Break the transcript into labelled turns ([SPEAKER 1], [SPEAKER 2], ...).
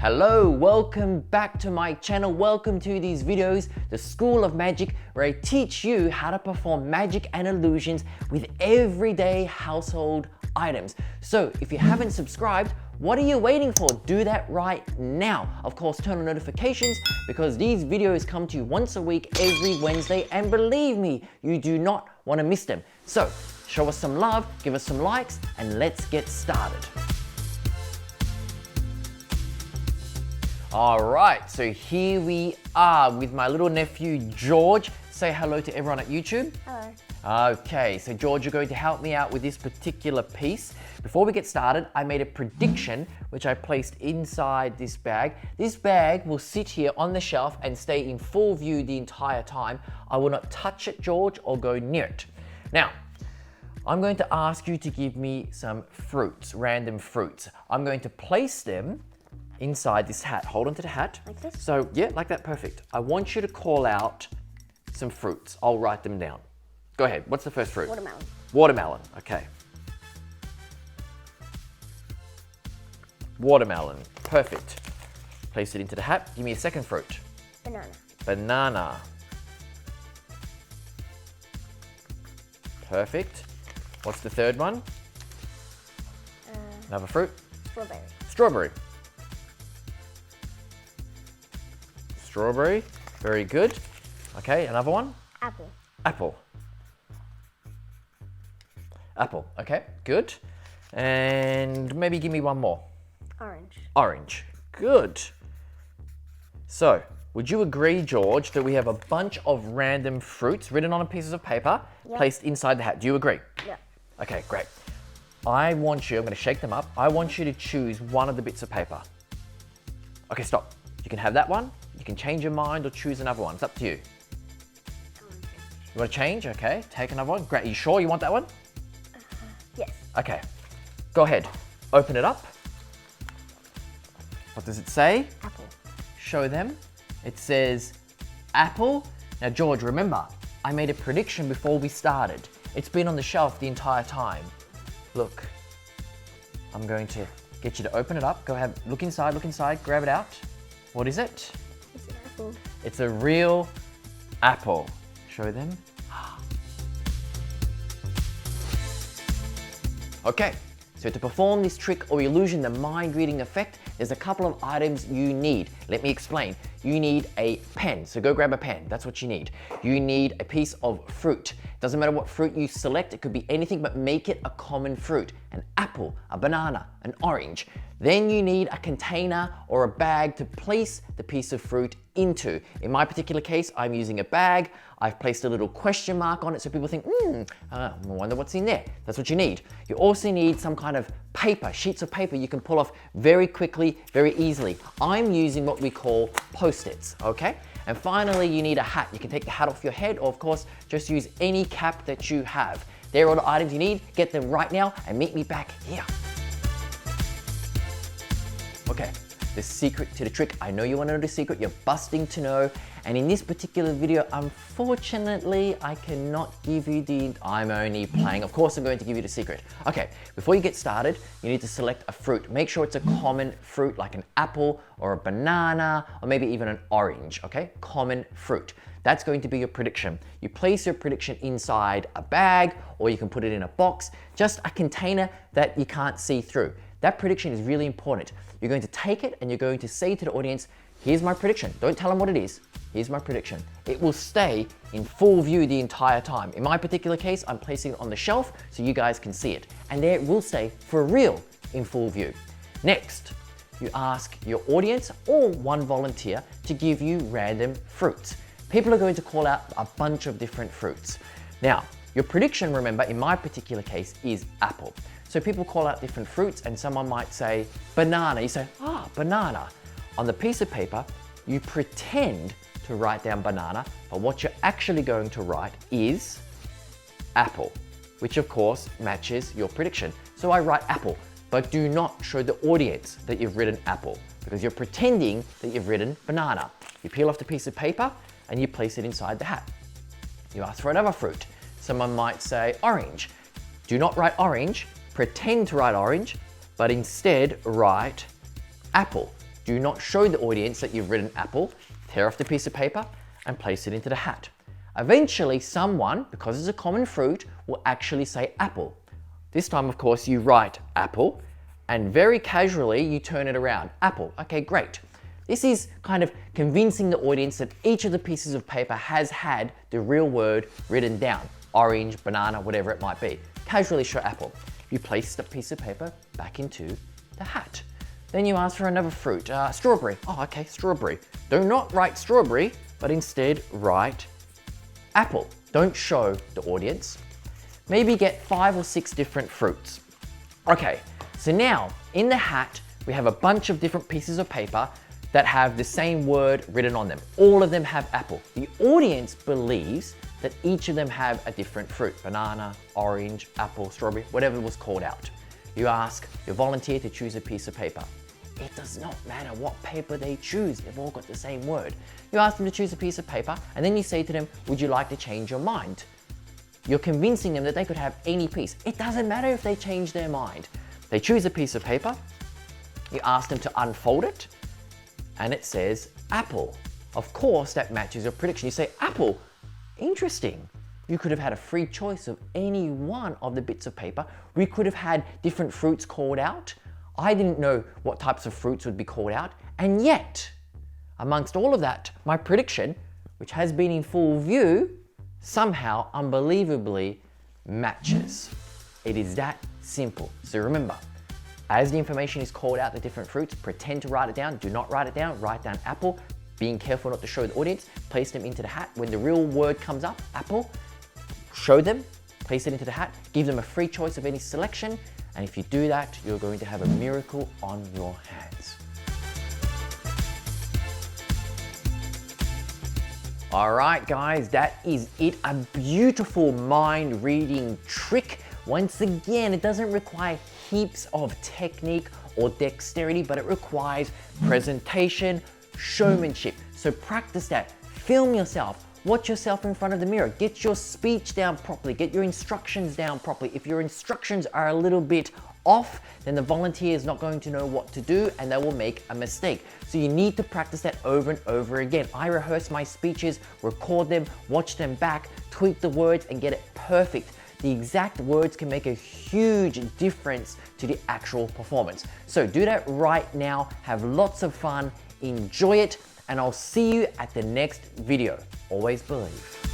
[SPEAKER 1] Hello, welcome back to my channel. Welcome to these videos, the School of Magic, where I teach you how to perform magic and illusions with everyday household items. So if you haven't subscribed, what are you waiting for? Do that right now. Of course, turn on notifications because these videos come to you once a week, every Wednesday, and believe me, you do not want to miss them. So show us some love, give us some likes, and let's get started. All right, so here we are with my little nephew, George. Say hello to everyone at YouTube.
[SPEAKER 2] Hello.
[SPEAKER 1] Okay, so George, you're going to help me out with this particular piece. Before we get started, I made a prediction, which I placed inside this bag. This bag will sit here on the shelf and stay in full view the entire time. I will not touch it, George, or go near it. Now, I'm going to ask you to give me some fruits, random fruits. I'm going to place them inside this hat. Hold on to the hat.
[SPEAKER 2] Like this?
[SPEAKER 1] So, yeah, like that, perfect. I want you to call out some fruits. I'll write them down. Go ahead, what's the first fruit?
[SPEAKER 2] Watermelon.
[SPEAKER 1] Watermelon, okay. Watermelon, perfect. Place it into the hat. Give me a second fruit.
[SPEAKER 2] Banana.
[SPEAKER 1] Banana. Perfect. What's the third one? Another fruit?
[SPEAKER 2] Strawberry.
[SPEAKER 1] Strawberry. Strawberry, very good. Okay, another one?
[SPEAKER 2] Apple.
[SPEAKER 1] Apple. Apple, okay, good. And maybe give me one more.
[SPEAKER 2] Orange.
[SPEAKER 1] Orange, good. So, would you agree, George, that we have a bunch of random fruits written on pieces of paper placed inside the hat? Do you agree?
[SPEAKER 2] Yeah.
[SPEAKER 1] Okay, great. I want you, I'm gonna shake them up. I want you to choose one of the bits of paper. Okay, stop. You can have that one. You can change your mind or choose another one. It's up to you. You want to change? Okay, take another one. Great. Are you sure you want that one?
[SPEAKER 2] Yes.
[SPEAKER 1] Okay. Go ahead. Open it up. What does it say?
[SPEAKER 2] Apple.
[SPEAKER 1] Show them. It says apple. Now, George, remember, I made a prediction before we started. It's been on the shelf the entire time. Look. I'm going to get you to open it up. Go ahead. Look inside, grab it out. What is it?
[SPEAKER 2] It's an apple.
[SPEAKER 1] It's a real apple. Show them. Okay, so to perform this trick or illusion, the mind reading effect, there's a couple of items you need. Let me explain. You need a pen, so go grab a pen. That's what you need. You need a piece of fruit. Doesn't matter what fruit you select, it could be anything, but make it a common fruit. An apple, a banana, an orange. Then you need a container or a bag to place the piece of fruit into. In my particular case, I'm using a bag. I've placed a little question mark on it so people think, I wonder what's in there. That's what you need. You also need some kind of paper, sheets of paper you can pull off very quickly, very easily. I'm using what we call Post-its, okay? And finally, you need a hat. You can take the hat off your head, or of course, just use any cap that you have. They're all the items you need. Get them right now and meet me back here. Okay, the secret to the trick. I know you want to know the secret. You're busting to know. And in this particular video, unfortunately, I cannot give you I'm only playing. Of course, I'm going to give you the secret. Okay, before you get started, you need to select a fruit. Make sure it's a common fruit like an apple or a banana or maybe even an orange, okay? Common fruit. That's going to be your prediction. You place your prediction inside a bag or you can put it in a box, just a container that you can't see through. That prediction is really important. You're going to take it and you're going to say to the audience, here's my prediction. Don't tell them what it is. Here's my prediction. It will stay in full view the entire time. In my particular case, I'm placing it on the shelf so you guys can see it. And there it will stay for real in full view. Next, you ask your audience or one volunteer to give you random fruits. People are going to call out a bunch of different fruits. Now, your prediction, remember, in my particular case is apple. So people call out different fruits and someone might say banana. You say, banana. On the piece of paper, you pretend to write down banana, but what you're actually going to write is apple, which of course matches your prediction. So I write apple, but do not show the audience that you've written apple because you're pretending that you've written banana. You peel off the piece of paper and you place it inside the hat. You ask for another fruit. Someone might say orange. Do not write orange, pretend to write orange, but instead write apple. Do not show the audience that you've written apple, tear off the piece of paper and place it into the hat. Eventually someone, because it's a common fruit, will actually say apple. This time, of course, you write apple and very casually you turn it around. Apple, okay, great. This is kind of convincing the audience that each of the pieces of paper has had the real word written down. Orange, banana, whatever it might be. Casually show apple. You place the piece of paper back into the hat. Then you ask for another fruit, strawberry. Oh, okay, strawberry. Do not write strawberry, but instead write apple. Don't show the audience. Maybe get 5 or 6 different fruits. Okay, so now in the hat, we have a bunch of different pieces of paper that have the same word written on them. All of them have apple. The audience believes that each of them have a different fruit, banana, orange, apple, strawberry, whatever was called out. You ask your volunteer to choose a piece of paper. It does not matter what paper they choose, they've all got the same word. You ask them to choose a piece of paper and then you say to them, would you like to change your mind? You're convincing them that they could have any piece. It doesn't matter if they change their mind. They choose a piece of paper, you ask them to unfold it, and it says apple. Of course, that matches your prediction. You say, apple, interesting. You could have had a free choice of any one of the bits of paper. We could have had different fruits called out. I didn't know what types of fruits would be called out. And yet, amongst all of that, my prediction, which has been in full view, somehow, unbelievably, matches. It is that simple. So remember, as the information is called out, the different fruits, pretend to write it down. Do not write it down. Write down apple, being careful not to show the audience. Place them into the hat. When the real word comes up, apple, show them, place it into the hat, give them a free choice of any selection. And if you do that, you're going to have a miracle on your hands. All right, guys, that is it. A beautiful mind reading trick. Once again, it doesn't require heaps of technique or dexterity, but it requires presentation, showmanship. So practice that. Film yourself. Watch yourself in front of the mirror. Get your speech down properly. Get your instructions down properly. If your instructions are a little bit off, then the volunteer is not going to know what to do and they will make a mistake. So you need to practice that over and over again. I rehearse my speeches, record them, watch them back, tweak the words and get it perfect. The exact words can make a huge difference to the actual performance. So do that right now. Have lots of fun, enjoy it, and I'll see you at the next video. Always believe.